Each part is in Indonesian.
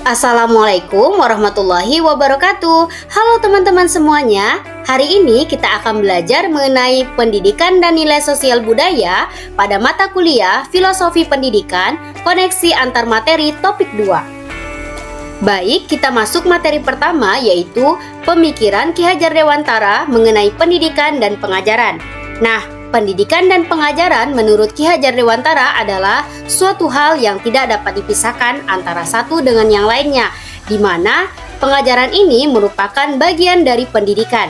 Assalamualaikum warahmatullahi wabarakatuh. Halo teman-teman semuanya. Hari ini kita akan belajar mengenai pendidikan dan nilai sosial budaya pada mata kuliah Filosofi Pendidikan, Koneksi Antar Materi Topik 2. Baik, kita masuk materi pertama, yaitu pemikiran Ki Hajar Dewantara mengenai pendidikan dan pengajaran. Nah, pendidikan dan pengajaran menurut Ki Hajar Dewantara adalah suatu hal yang tidak dapat dipisahkan antara satu dengan yang lainnya, di mana pengajaran ini merupakan bagian dari pendidikan.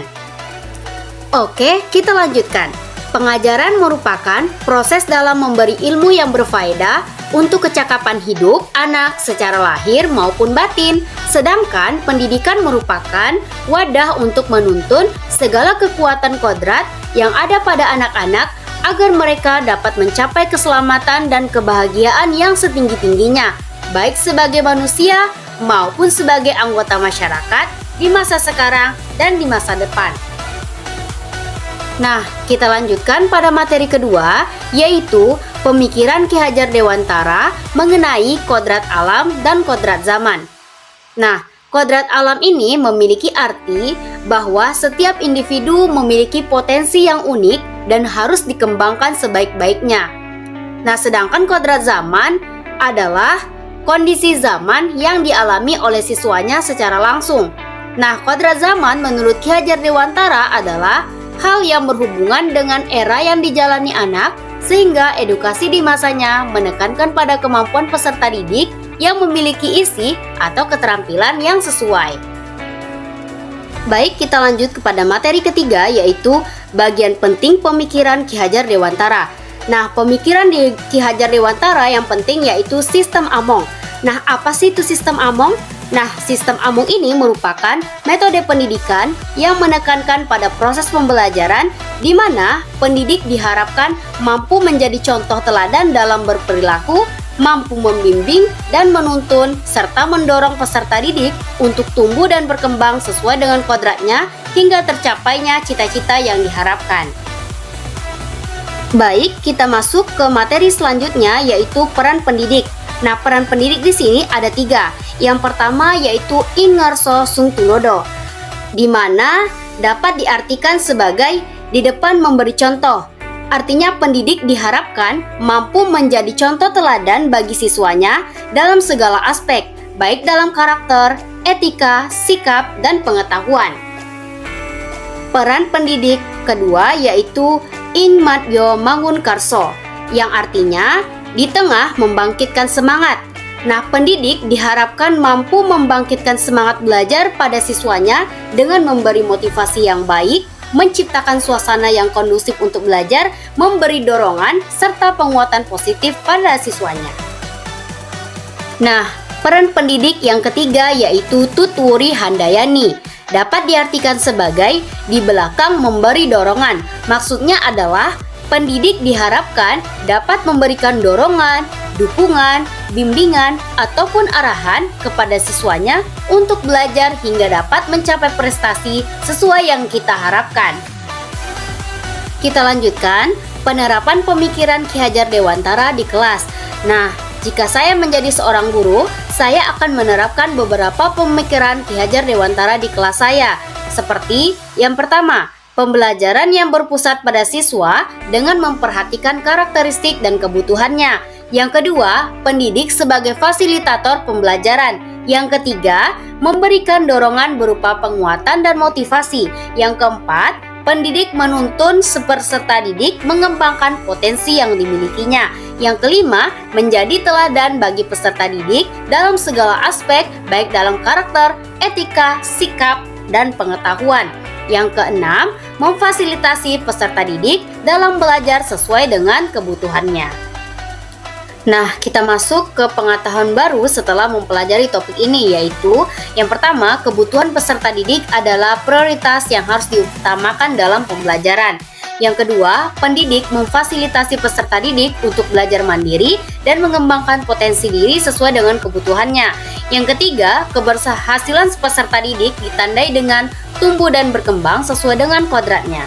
Oke, kita lanjutkan. Pengajaran merupakan proses dalam memberi ilmu yang berfaedah untuk kecakapan hidup anak secara lahir maupun batin, sedangkan pendidikan merupakan wadah untuk menuntun segala kekuatan kodrat yang ada pada anak-anak agar mereka dapat mencapai keselamatan dan kebahagiaan yang setinggi-tingginya, baik sebagai manusia maupun sebagai anggota masyarakat di masa sekarang dan di masa depan. Nah, kita lanjutkan pada materi kedua, yaitu pemikiran Ki Hajar Dewantara mengenai kodrat alam dan kodrat zaman. Nah, kodrat alam ini memiliki arti bahwa setiap individu memiliki potensi yang unik dan harus dikembangkan sebaik-baiknya. Nah, sedangkan kodrat zaman adalah kondisi zaman yang dialami oleh siswanya secara langsung. Nah, kodrat zaman menurut Ki Hajar Dewantara adalah hal yang berhubungan dengan era yang dijalani anak, sehingga edukasi di masanya menekankan pada kemampuan peserta didik yang memiliki isi atau keterampilan yang sesuai. Baik, kita lanjut kepada materi ketiga, yaitu bagian penting pemikiran Ki Hajar Dewantara. Nah, pemikiran di Ki Hajar Dewantara yang penting yaitu sistem Among. Nah, apa sih itu sistem Among? Nah, sistem Among ini merupakan metode pendidikan yang menekankan pada proses pembelajaran di mana pendidik diharapkan mampu menjadi contoh teladan dalam berperilaku, mampu membimbing dan menuntun, serta mendorong peserta didik untuk tumbuh dan berkembang sesuai dengan kodratnya hingga tercapainya cita-cita yang diharapkan. Baik, kita masuk ke materi selanjutnya, yaitu peran pendidik. Nah, peran pendidik di sini ada 3. Yang pertama yaitu Ing Ngarso Sung Tulodo, di mana dapat diartikan sebagai di depan memberi contoh. Artinya pendidik diharapkan mampu menjadi contoh teladan bagi siswanya dalam segala aspek, baik dalam karakter, etika, sikap, dan pengetahuan. Peran pendidik kedua yaitu Ing Madyo Mangunkarso, yang artinya di tengah membangkitkan semangat. Nah, pendidik diharapkan mampu membangkitkan semangat belajar pada siswanya dengan memberi motivasi yang baik, menciptakan suasana yang kondusif untuk belajar, memberi dorongan, serta penguatan positif pada siswanya. Nah, peran pendidik yang ketiga yaitu Tutwuri Handayani. Dapat diartikan sebagai di belakang memberi dorongan. Maksudnya adalah pendidik diharapkan dapat memberikan dorongan, dukungan, bimbingan, ataupun arahan kepada siswanya untuk belajar hingga dapat mencapai prestasi sesuai yang kita harapkan. Kita lanjutkan penerapan pemikiran Ki Hajar Dewantara di kelas. Nah, jika saya menjadi seorang guru, saya akan menerapkan beberapa pemikiran Ki Hajar Dewantara di kelas saya. Seperti yang pertama, pembelajaran yang berpusat pada siswa dengan memperhatikan karakteristik dan kebutuhannya. Yang kedua, pendidik sebagai fasilitator pembelajaran. Yang ketiga, memberikan dorongan berupa penguatan dan motivasi. Yang keempat, pendidik menuntun peserta didik mengembangkan potensi yang dimilikinya. Yang kelima, menjadi teladan bagi peserta didik dalam segala aspek, baik dalam karakter, etika, sikap, dan pengetahuan. Yang keenam, memfasilitasi peserta didik dalam belajar sesuai dengan kebutuhannya. Nah, kita masuk ke pengetahuan baru setelah mempelajari topik ini, yaitu yang pertama, kebutuhan peserta didik adalah prioritas yang harus diutamakan dalam pembelajaran. Yang kedua, pendidik memfasilitasi peserta didik untuk belajar mandiri dan mengembangkan potensi diri sesuai dengan kebutuhannya. Yang ketiga, keberhasilan peserta didik ditandai dengan tumbuh dan berkembang sesuai dengan kodratnya.